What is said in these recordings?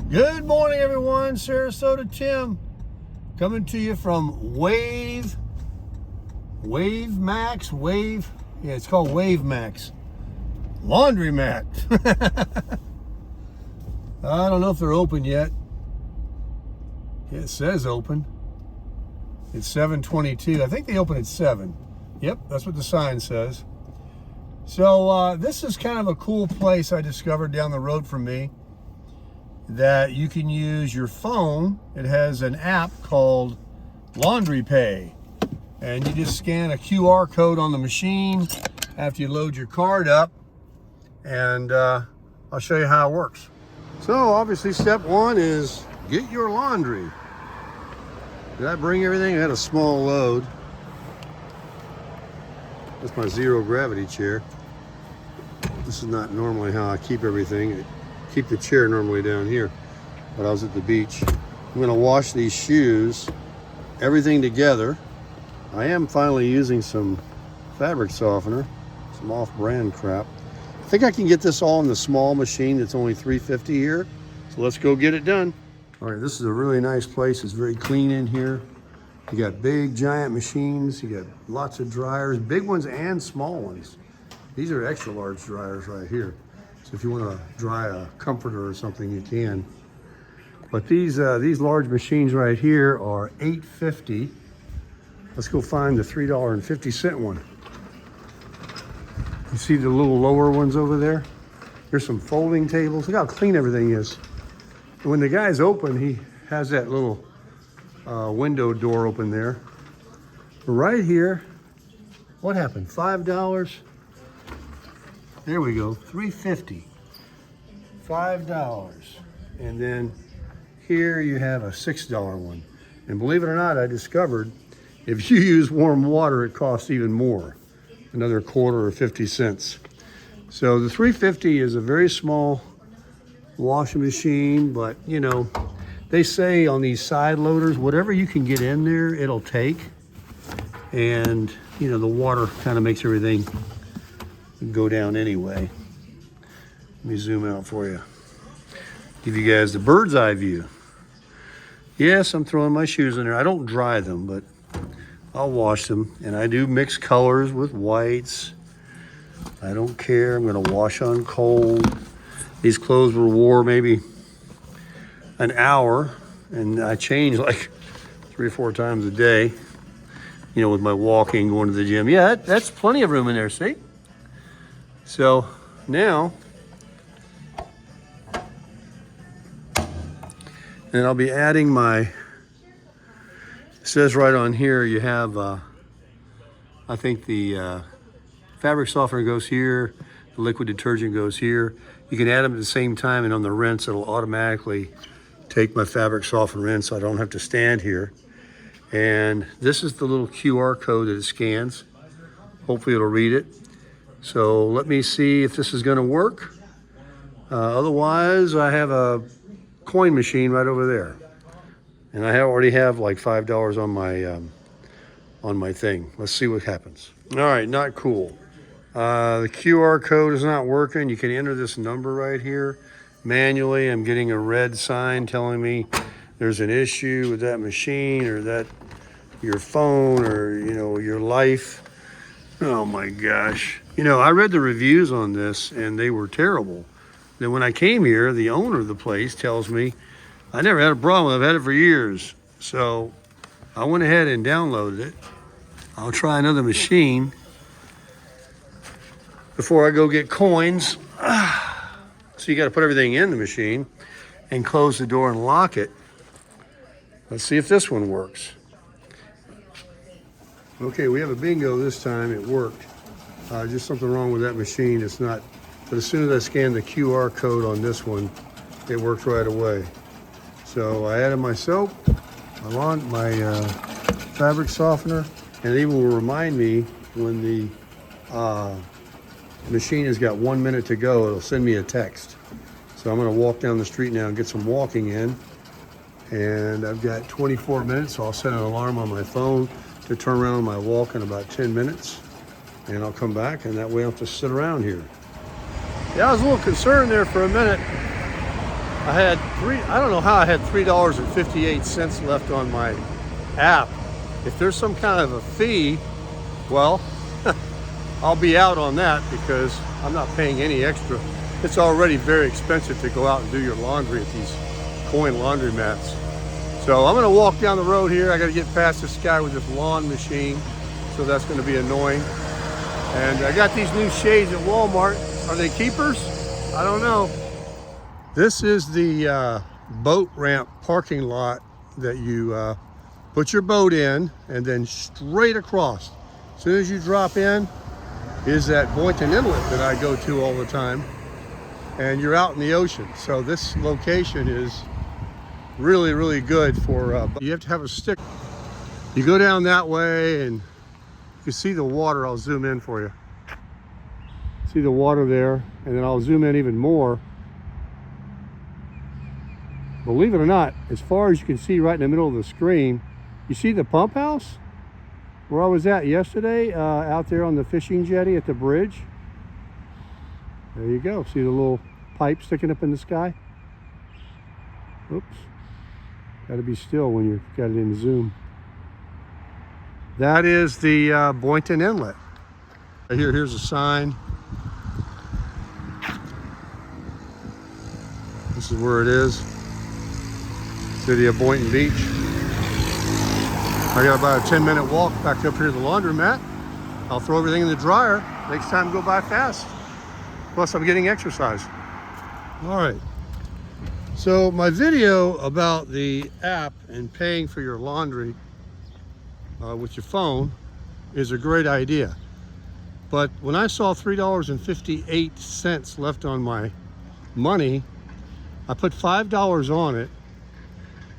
Good morning, everyone. Sarasota Tim coming to you from Wave Max. Yeah, it's called Wave Max Laundry Mat. I don't know if they're open yet. Yeah, it says open. It's 7:22. I think they open at 7. Yep, that's what the sign says. So this is kind of a cool place I discovered down the road from me, that you can use your phone. It has an app called Laundry Pay, and you just scan a QR code on the machine after you load your card up, and I'll show you how it works. So obviously step one is get your laundry. Did I bring everything? I had a small load. That's my zero gravity chair. This is not normally how I keep everything. Keep the chair normally down here, but I was at the beach. I'm gonna wash these shoes, everything together. I am finally using some fabric softener, some off-brand crap. I think I can get this all in the small machine that's only $3.50 here. So let's go get it done. All right, this is a really nice place. It's very clean in here. You got big, giant machines. You got lots of dryers, big ones and small ones. These are extra large dryers right here. So if you want to dry a comforter or something, you can. But these large machines right here are $8.50. Let's go find the $3.50 one. You see the little lower ones over there? Here's some folding tables. Look how clean everything is. And when the guy's open, he has that little window door open there. Right here, what happened? $5. There we go, $3.50, $5. And then here you have a $6 one. And believe it or not, I discovered if you use warm water, it costs even more, another quarter or 50 cents. So the $3.50 is a very small washing machine, but you know, they say on these side loaders, whatever you can get in there, it'll take. And you know, the water kind of makes everything go down anyway. Let me zoom out for you. Give you guys the bird's eye view. Yes, I'm throwing my shoes in there. I don't dry them, but I'll wash them. And I do mix colors with whites. I don't care. I'm gonna wash on cold. These clothes were wore maybe an hour, and I change like 3 or 4 times a day, you know, with my walking, going to the gym. Yeah, that's plenty of room in there, see? So now, and I'll be adding my, it says right on here, you have, I think the fabric softener goes here, the liquid detergent goes here. You can add them at the same time, and on the rinse, it'll automatically take my fabric softener in, so I don't have to stand here. And this is the little QR code that it scans. Hopefully it'll read it. So let me see if this is going to work. Otherwise, I have a coin machine right over there, and I already have like $5 on my thing. Let's see what happens. All right, not cool. The QR code is not working. You can enter this number right here manually. I'm getting a red sign telling me there's an issue with that machine, or that your phone, or you know, your life. Oh my gosh. You know, I read the reviews on this and they were terrible. Then when I came here, the owner of the place tells me, I never had a problem. I've had it for years. So I went ahead and downloaded it. I'll try another machine before I go get coins. So you got to put everything in the machine and close the door and lock it. Let's see if this one works. Okay, we have a bingo this time. It worked. Just something wrong with that machine. It's not, but as soon as I scanned the QR code on this one, it worked right away. So I added my soap, my fabric softener, and it even will remind me when the machine has got 1 minute to go. It'll send me a text. So I'm going to walk down the street now and get some walking in. And I've got 24 minutes, so I'll set an alarm on my phone to turn around on my walk in about 10 minutes. And I'll come back, and that way I don't have to sit around here. Yeah, I was a little concerned there for a minute. I had I don't know how I had $3.58 left on my app. If there's some kind of a fee, well, I'll be out on that because I'm not paying any extra. It's already very expensive to go out and do your laundry at these coin laundromats. So I'm gonna walk down the road here. I gotta get past this guy with this lawn machine. So that's gonna be annoying. And I got these new shades at Walmart. Are they keepers? I don't know. This is the boat ramp parking lot that you put your boat in and then straight across. As soon as you drop in is that Boynton Inlet that I go to all the time. And you're out in the ocean. So this location is really, really good for, you have to have a stick. You go down that way and you see the water. I'll zoom in for you. See the water there, and then I'll zoom in even more. Believe it or not, as far as you can see right in the middle of the screen, you see the pump house where I was at yesterday, out there on the fishing jetty at the bridge. There you go. See the little pipe sticking up in the sky? Oops. Got to be still when you've got it in zoom. That is the Boynton Inlet. Here's a sign. This is where it is. City of Boynton Beach. I got about a 10-minute walk back up here to the laundromat. I'll throw everything in the dryer. Makes time go by fast. Plus I'm getting exercise. All right. So my video about the app and paying for your laundry with your phone is a great idea. But when I saw $3.58 left on my money, I put $5 on it.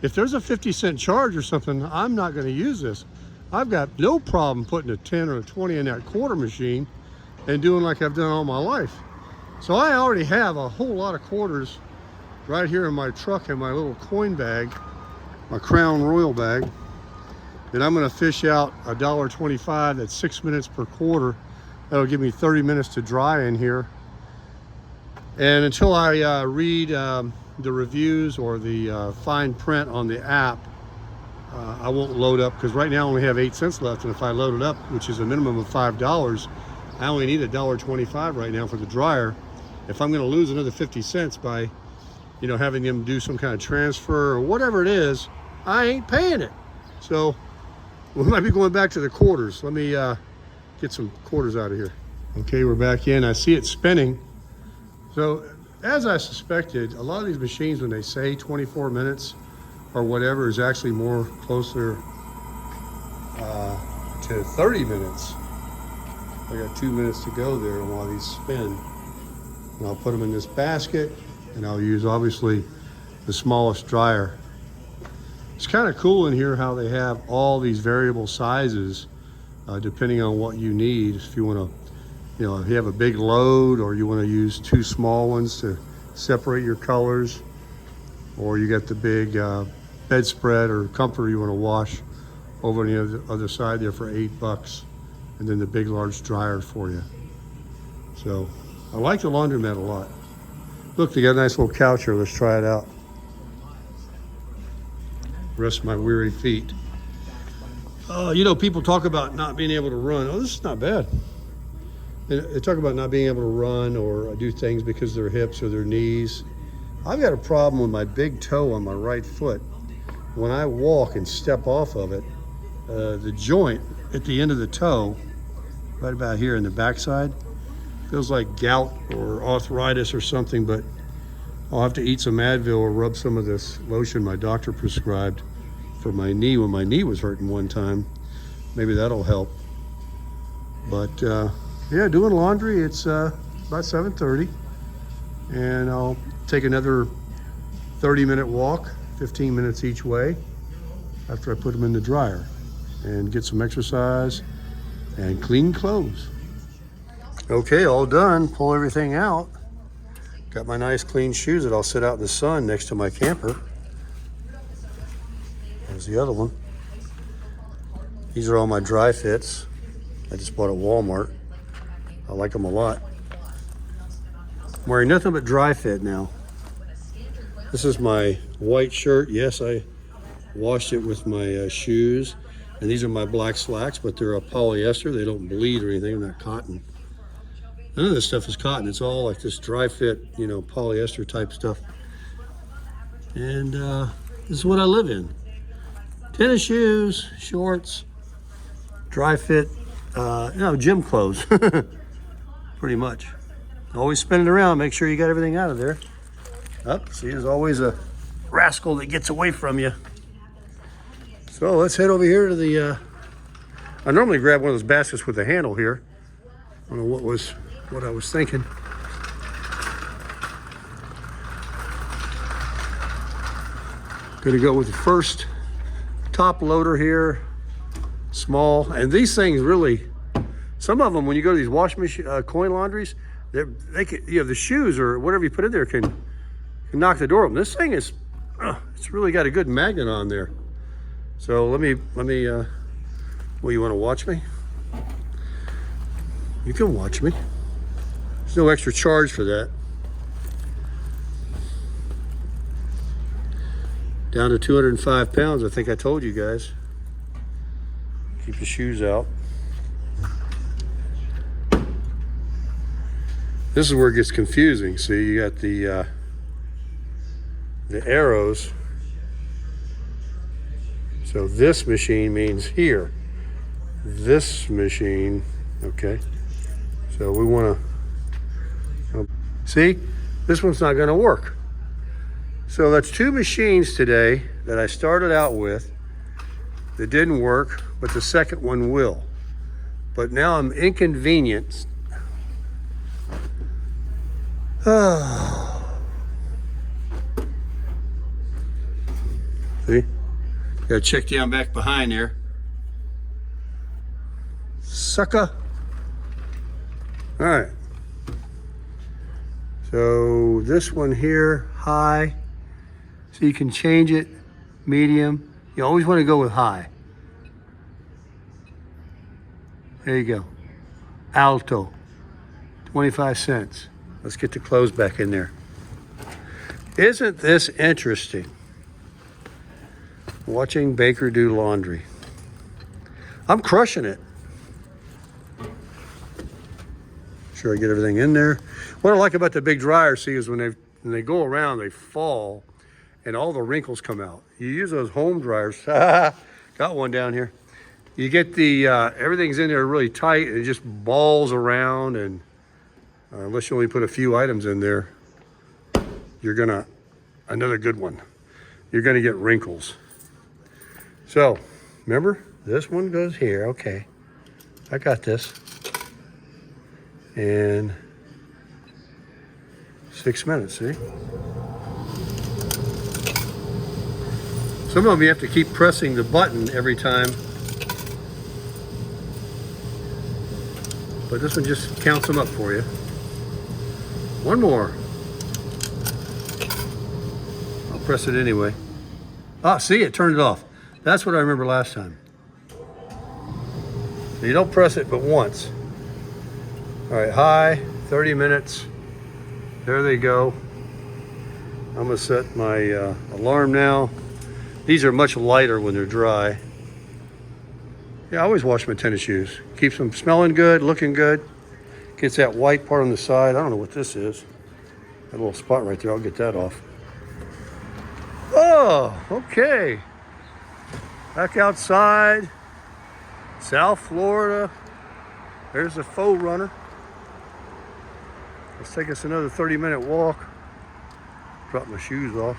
If there's a 50-cent charge or something, I'm not going to use this. I've got no problem putting a 10 or a 20 in that quarter machine and doing like I've done all my life. So I already have a whole lot of quarters right here in my truck in my little coin bag, my Crown Royal bag. And I'm going to fish out $1.25. That's 6 minutes per quarter. That'll give me 30 minutes to dry in here. And until I read the reviews or the fine print on the app, I won't load up, because right now I only have 8 cents left. And if I load it up, which is a minimum of $5, I only need $1.25 right now for the dryer. If I'm going to lose another 50 cents by, having them do some kind of transfer or whatever it is, I ain't paying it. So we might be going back to the quarters. Let me get some quarters out of here. Okay, we're back in. I see it spinning. So as I suspected, a lot of these machines, when they say 24 minutes or whatever, is actually more closer to 30 minutes. I got 2 minutes to go there while these spin. And I'll put them in this basket, and I'll use obviously the smallest dryer. It's kind of cool in here how they have all these variable sizes depending on what you need. If you want to, if you have a big load, or you want to use 2 small ones to separate your colors, or you got the big bedspread or comforter you want to wash over on the other side there for $8, and then the big large dryer for you. So I like the laundromat a lot. Look, they got a nice little couch here. Let's try it out. Rest my weary feet. People talk about not being able to run. Oh, this is not bad. They talk about not being able to run or do things because of their hips or their knees. I've got a problem with my big toe on my right foot. When I walk and step off of it, the joint at the end of the toe, right about here in the backside, feels like gout or arthritis or something, but I'll have to eat some Advil or rub some of this lotion my doctor prescribed for my knee when my knee was hurting one time. Maybe that'll help. But yeah, doing laundry, it's about 7:30, and I'll take another 30-minute walk, 15 minutes each way, after I put them in the dryer, and get some exercise and clean clothes. Okay, all done. Pull everything out. Got my nice clean shoes that I'll sit out in the sun next to my camper. There's the other one. These are all my dry fits. I just bought at Walmart. I like them a lot. I'm wearing nothing but dry fit now. This is my white shirt. Yes, I washed it with my shoes. And these are my black slacks, but they're a polyester. They don't bleed or anything. They're not cotton. None of this stuff is cotton. It's all like this dry fit, you know, polyester type stuff. And this is what I live in. Tennis shoes, shorts, dry fit, you know, gym clothes. Pretty much. Always spin it around. Make sure you got everything out of there. Up, see, there's always a rascal that gets away from you. So let's head over here to the, I normally grab one of those baskets with the handle here. I don't know what I was thinking. Gonna go with the first top loader here, small. And these things really, some of them, when you go to these wash machine, coin laundries, they can, you know, the shoes or whatever you put in there can knock the door open. This thing is, it's really got a good magnet on there. So let me, well, you want to watch me? You can watch me. There's no extra charge for that. Down to 205 pounds, I think I told you guys. Keep the shoes out. This is where it gets confusing. See, you got the arrows. So this machine means here. This machine, okay. So we want to, see, this one's not going to work. So that's two machines today that I started out with that didn't work, but the second one will. But now I'm inconvenienced. See? Gotta check down back behind there. Sucker. All right. So this one here, high. So you can change it, medium. You always want to go with high. There you go. Alto, 25 cents. Let's get the clothes back in there. Isn't this interesting? Watching Baker do laundry. I'm crushing it. Sure I get everything in there. What I like about the big dryer, see, is when they go around, they fall, and all the wrinkles come out. You use those home dryers. Got one down here. You get the, everything's in there really tight, and it just balls around, and unless you only put a few items in there, you're gonna, another good one, you're gonna get wrinkles. So, remember, this one goes here, okay. I got this. And 6 minutes, see? Some of them you have to keep pressing the button every time. But this one just counts them up for you. One more. I'll press it anyway. Ah, see, it turned it off. That's what I remember last time. So you don't press it but once. All right, high, 30 minutes. There they go. I'm gonna set my alarm now. These are much lighter when they're dry. Yeah, I always wash my tennis shoes. Keeps them smelling good, looking good. Gets that white part on the side. I don't know what this is. That little spot right there, I'll get that off. Oh, okay. Back outside, South Florida. There's the faux runner. Let's take us another 30-minute walk. Drop my shoes off.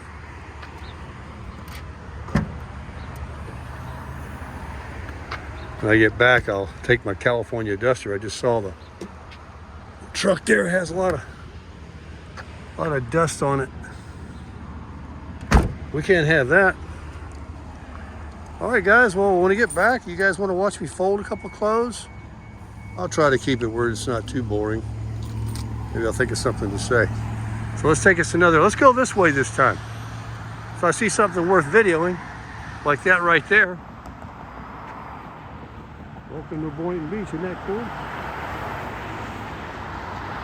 When I get back, I'll take my California Duster. I just saw the truck there has a lot of dust on it. We can't have that. All right, guys. Well, when I get back, you guys want to watch me fold a couple clothes? I'll try to keep it where it's not too boring. Maybe I'll think of something to say. So let's take us another. Let's go this way this time. If I see something worth videoing, like that right there. Welcome to Boynton Beach, isn't that cool?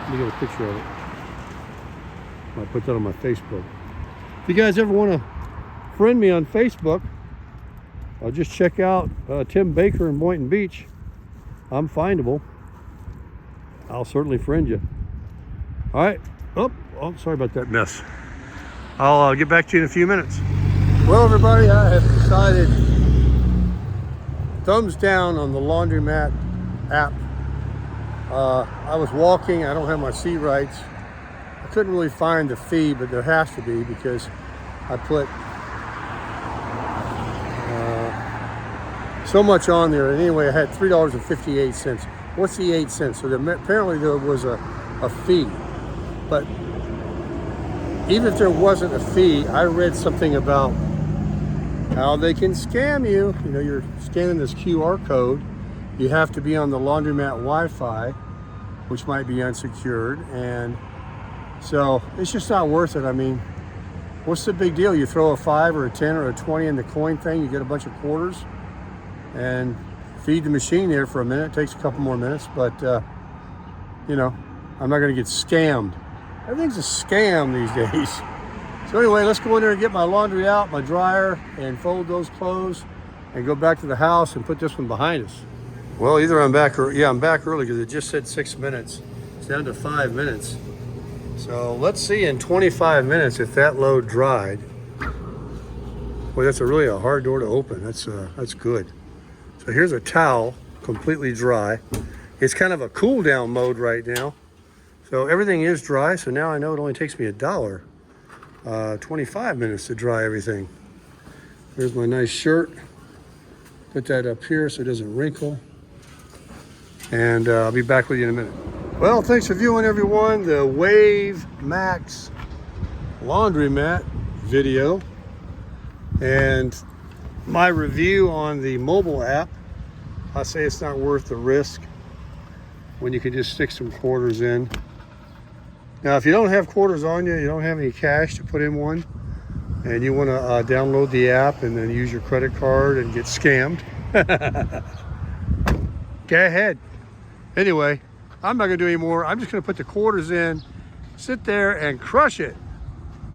Let me get a picture of it. I'll put that on my Facebook. If you guys ever want to friend me on Facebook, I'll just check out Tim Baker in Boynton Beach. I'm findable. I'll certainly friend you. All right. Oh, sorry about that mess. I'll get back to you in a few minutes. Well, everybody, I have decided thumbs down on the laundromat app. I was walking. I don't have my seat rights. I couldn't really find the fee, but there has to be because I put so much on there. And anyway, I had $3.58. What's the 8 cents? So apparently there was a fee. But even if there wasn't a fee, I read something about how they can scam you. You know, you're scanning this QR code. You have to be on the laundromat Wi-Fi, which might be unsecured. And so it's just not worth it. I mean, what's the big deal? You throw a 5 or a 10 or a 20 in the coin thing, you get a bunch of quarters and feed the machine there for a minute. It takes a couple more minutes, but you know, I'm not gonna get scammed. Everything's a scam these days. So anyway, let's go in there and get my laundry out, my dryer, and fold those clothes and go back to the house and put this one behind us. Well, either I'm back or, yeah, I'm back early because it just said 6 minutes. It's down to 5 minutes. So let's see in 25 minutes if that load dried. Boy, that's really a hard door to open. That's good. So here's a towel, completely dry. It's kind of a cool down mode right now. So everything is dry, so now I know it only takes me $1, 25 minutes to dry everything. There's my nice shirt. Put that up here so it doesn't wrinkle. And I'll be back with you in a minute. Well, thanks for viewing, everyone, the Wave Max laundromat video and my review on the mobile app. I say it's not worth the risk when you can just stick some quarters in. Now, if you don't have quarters on you, you don't have any cash to put in one, and you want to download the app and then use your credit card and get scammed, go ahead. Anyway, I'm not going to do any more. I'm just going to put the quarters in, sit there and crush it.